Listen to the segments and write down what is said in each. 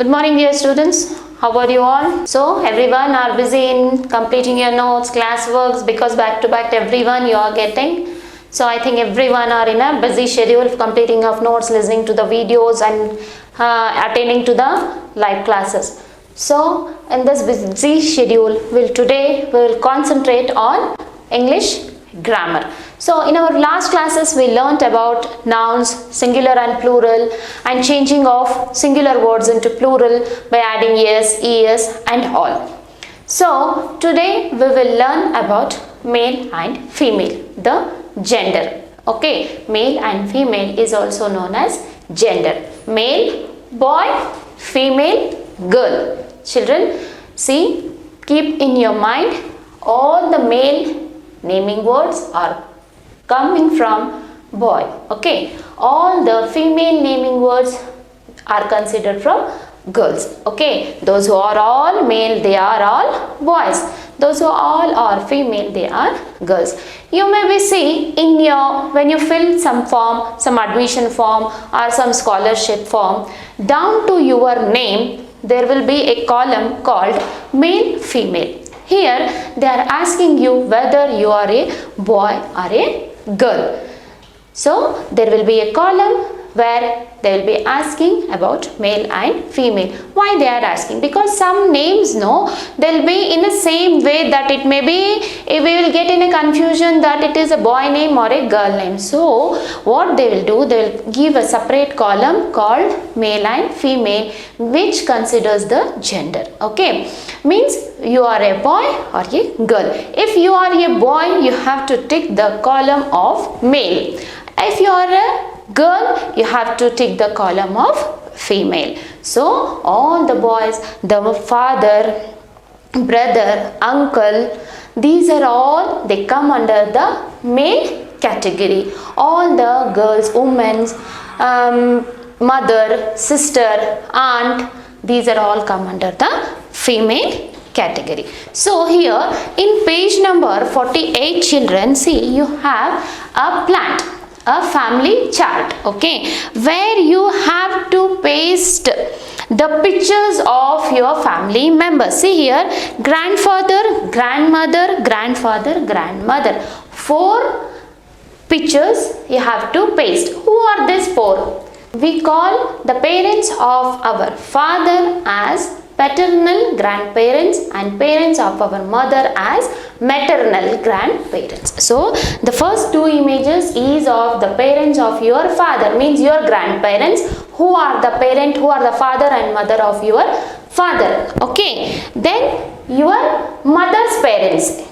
Good morning, dear students. How are you all? So everyone are busy in completing your notes, classworks, because back to back everyone you are getting. So I think everyone are in a busy schedule of completing of notes, listening to the videos and attending to the live classes. So in this busy schedule, we will concentrate on English grammar. So in our last classes we learnt about nouns, singular and plural, and changing of singular words into plural by adding es, es and all. So today we will learn about male and female, the gender. Okay, male and female is also known as gender. Male, boy, female, girl. Children, see, keep in your mind all the male naming words are coming from boy. Okay, all the female naming words are considered from girls. Okay, those who are all male, they are all boys. Those who all are female, they are girls. You may be see in your, when you fill some form, some admission form or some scholarship form, down to your name there will be a column called male female. Here they are asking you whether you are a boy or a girl. So there will be a column where they will be asking about male and female. Why they are asking? Because some names, no, they will be in the same way that it may be, we will get in a confusion that it is a boy name or a girl name. So what they will do, they will give a separate column called male and female, which considers the gender. Okay, means you are a boy or a girl. If you are a boy, you have to tick the column of male. If you are a girl, you have to tick the column of female. So all the boys, the father, brother, uncle, these are all, they come under the male category. All the girls, women, mother, sister, aunt, these are all come under the female category. So here in page number 48, children, see, you have a plant, a family chart, okay, where you have to paste the pictures of your family members. See here, grandfather, grandmother, grandfather, grandmother. 4 pictures you have to paste. Who are these 4? We call the parents of our father as paternal grandparents and parents of our mother as maternal grandparents. So the first 2 images is of the parents of your father, means your grandparents, who are the parent, who are the father and mother of your father. Okay, then your mother's parents.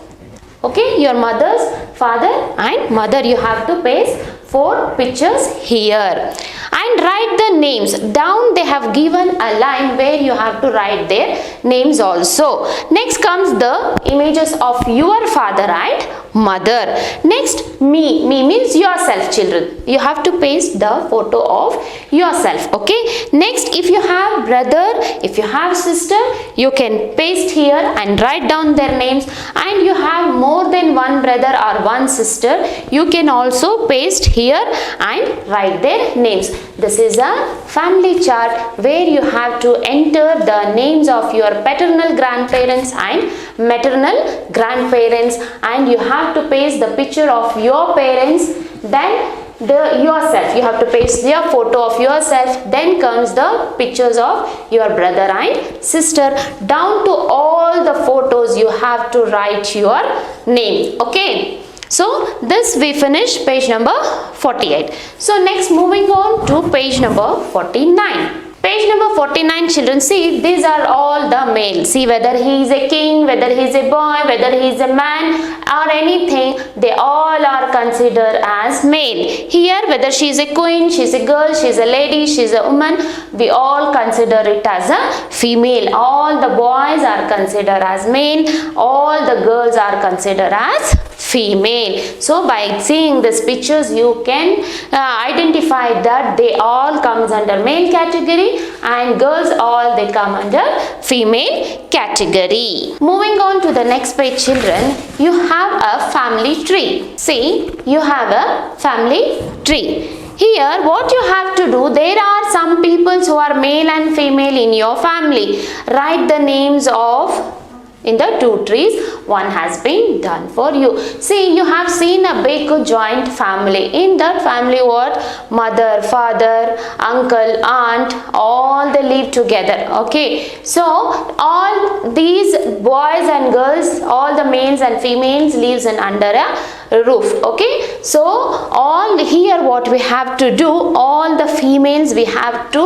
Okay, your mother's father and mother, you have to paste 4 pictures here and write the names. Down they have given a line where you have to write their names also. Next comes the images of your father and mother. Next, me means yourself, children. You have to paste the photo of yourself. Okay, next, if you have brother, if you have sister, you can paste here and write down their names. And you have more than one brother or one sister, you can also paste here and write their names. This is a family chart where you have to enter the names of your paternal grandparents and maternal grandparents, and you have to paste the picture of your parents, then yourself, you have to paste your photo of yourself, then comes the pictures of your brother and sister. Down to all the photos you have to write your name. Okay, so this we finish page number 48. So next, moving on to page number 49. Page number 49, children, see, these are all the male. See, whether he is a king, whether he is a boy, whether he is a man or anything, they all are considered as male. Here, whether she is a queen, she is a girl, she is a lady, she is a woman, we all consider it as a female. All the boys are considered as male, all the girls are considered as female. So by seeing these pictures, you can identify that they all comes under male category and girls all they come under female category. Moving on to the next page, children, you have a family tree. See, you have a family tree. here what you have to do, there are some people who are male and female in your family. Write the names of in the two trees. One has been done for you. See, you have seen a big joint family. In that family what? Mother, father, uncle, aunt, all they live together. Okay, so all these boys and girls, all the males and females lives in under a roof. Okay, so all here what we have to do, all the females we have to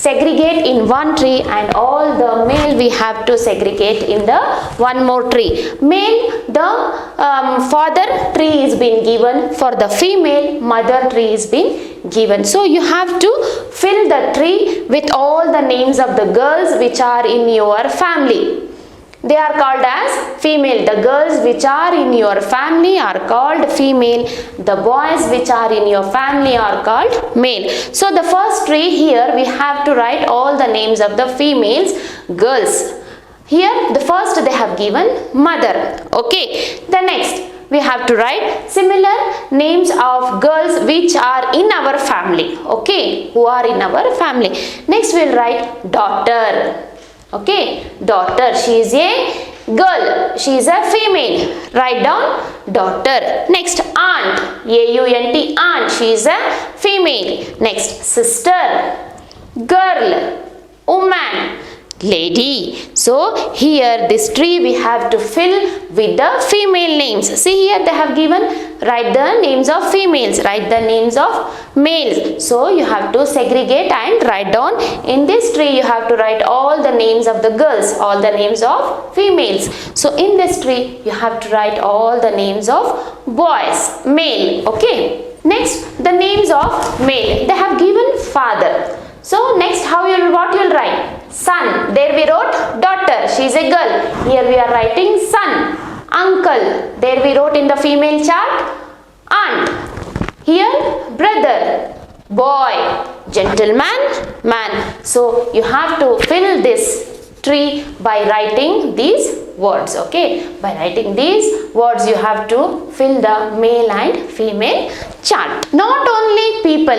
segregate in one tree and all the male we have to segregate in the one more tree. Male, the father tree is been given, for the female mother tree is been given. So you have to fill the tree with all the names of the girls which are in your family. They are called as female. The girls which are in your family are called female. The boys which are in your family are called male. So the first tree here we have to write all the names of the females, girls. Here the first they have given mother. Okay. The next we have to write similar names of girls which are in our family. Okay. Who are in our family. Next we will write daughter. Okay, daughter, she is a girl, she is a female. Write down daughter. Next, aunt, A-U-N-T, aunt, she is a female. Next, sister, girl, woman, lady. So here this tree we have to fill with the female names. See here they have given, write the names of females, write the names of males. So you have to segregate and write down. In this tree you have to write all the names of the girls, all the names of females. So in this tree you have to write all the names of boys, male. Okay. Next, the names of male. They have given father. So next what you will write? Son. There we wrote daughter. She is a girl. Here we are writing son. Uncle. There we wrote in the female chart aunt. Here brother. Boy. Gentleman. Man. So you have to fill this tree by writing these words. Okay. By writing these words you have to fill the male and female chart. Not only people,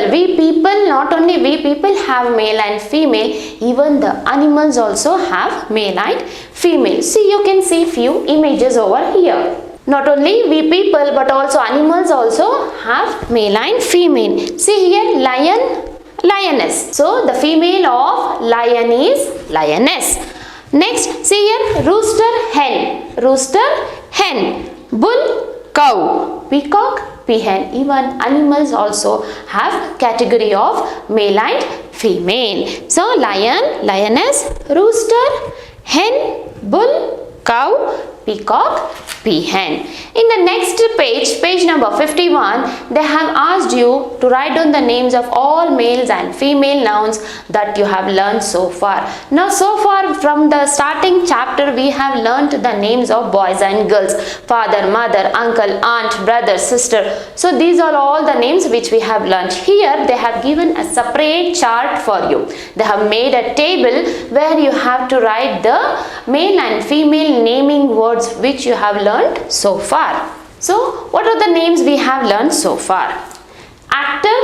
not only we people have male and female, even the animals also have male and female. See, you can see few images over here. Not only we people but also animals also have male and female. See here, lion, lioness. So the female of lion is lioness. Next, see here, rooster, hen, bull, cow, peacock, peahen. Even animals also have category of male and female. So lion, lioness, rooster, hen, bull, cow, peacock, peahen. In the next page, page number 51, they have asked you to write down the names of all males and female nouns that you have learned so far. Now so far from the starting chapter we have learnt the names of boys and girls, father, mother, uncle, aunt, brother, sister. So these are all the names which we have learnt. Here they have given a separate chart for you. They have made a table where you have to write the male and female naming words which you have learnt so far. So what are the names we have learned so far? Actor,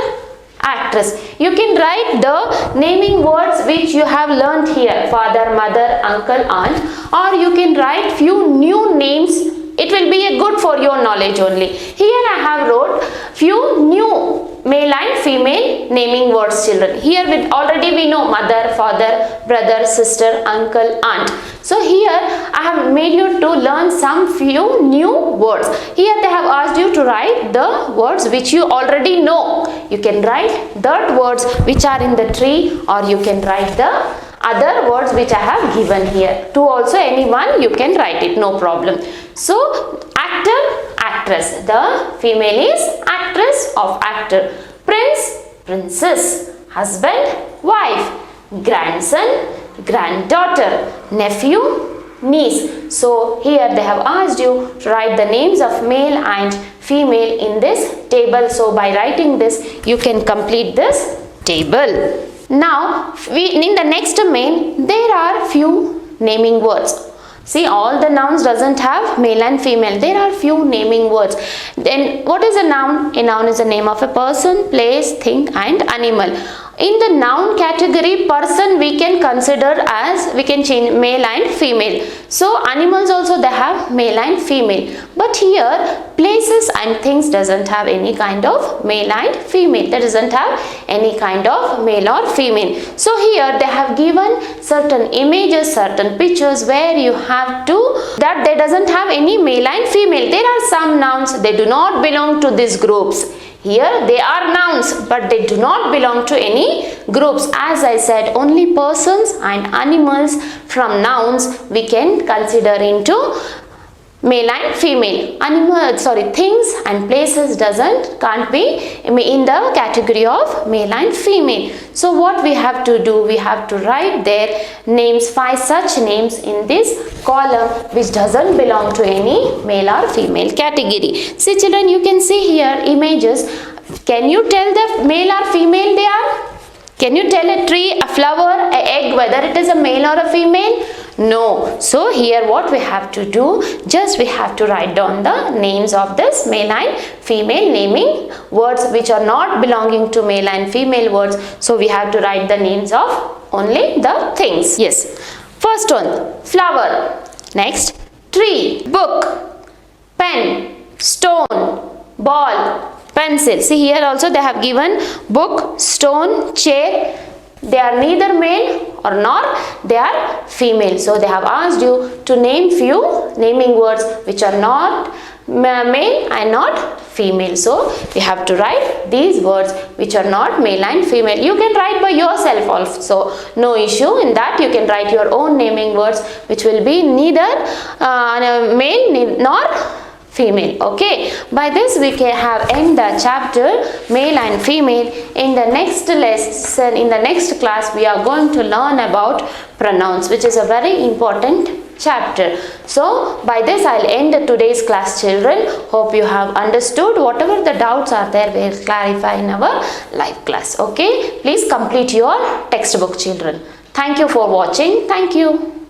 actress. You can write the naming words which you have learnt here, father, mother, uncle, aunt, or you can write few new names. It will be a good for your knowledge only. Here I have wrote few new male and female naming words, children. Here already we know mother, father, brother, sister, uncle, aunt. So here I have made you to learn some few new words. Here they have asked you to write the words which you already know. You can write that words which are in the tree, or you can write the other words which I have given here. To also anyone you can write it, no problem. So actor, actress. The female is actress of actor. Prince, princess. Husband, wife. Grandson, granddaughter. Nephew, niece. So here they have asked you to write the names of male and female in this table. So by writing this you can complete this table. Now in the next domain there are few naming words. See, all the nouns doesn't have male and female. There are few naming words. Then what is a noun? A noun is the name of a person, place, thing and animal. In the noun category, person we can consider as, we can change male and female. So animals also they have male and female. But here places and things doesn't have any kind of male and female. That doesn't have any kind of male or female. So here they have given certain images, certain pictures where you have to, that they doesn't have any male and female. There are some nouns, they do not belong to these groups. Here they are nouns but they do not belong to any groups. As I said, only persons and animals from nouns we can consider into male and female. Things and places can't be in the category of male and female. So what we have to do, we have to write their names, 5 such names in this column which doesn't belong to any male or female category. See children, you can see here images. Can you tell the male or female they are? Can you tell a tree, a flower, an egg whether it is a male or a female? No. So here what we have to do, just we have to write down the names of this male and female naming words which are not belonging to male and female words. So we have to write the names of only the things. Yes. First one, flower. Next, tree, book, pen, stone, ball, pencil. See here also they have given book, stone, chair. They are neither male or nor they are female. So they have asked you to name few naming words which are not male and not female. So you have to write these words which are not male and female. You can write by yourself also, no issue in that. You can write your own naming words which will be neither male nor female. Okay, by this we can have end the chapter male and female. In the next lesson, in the next class, we are going to learn about pronouns, which is a very important chapter. So by this I'll end today's class children. Hope you have understood. Whatever the doubts are there, we'll clarify in our live class. Okay, please complete your textbook children. Thank you for watching. Thank you.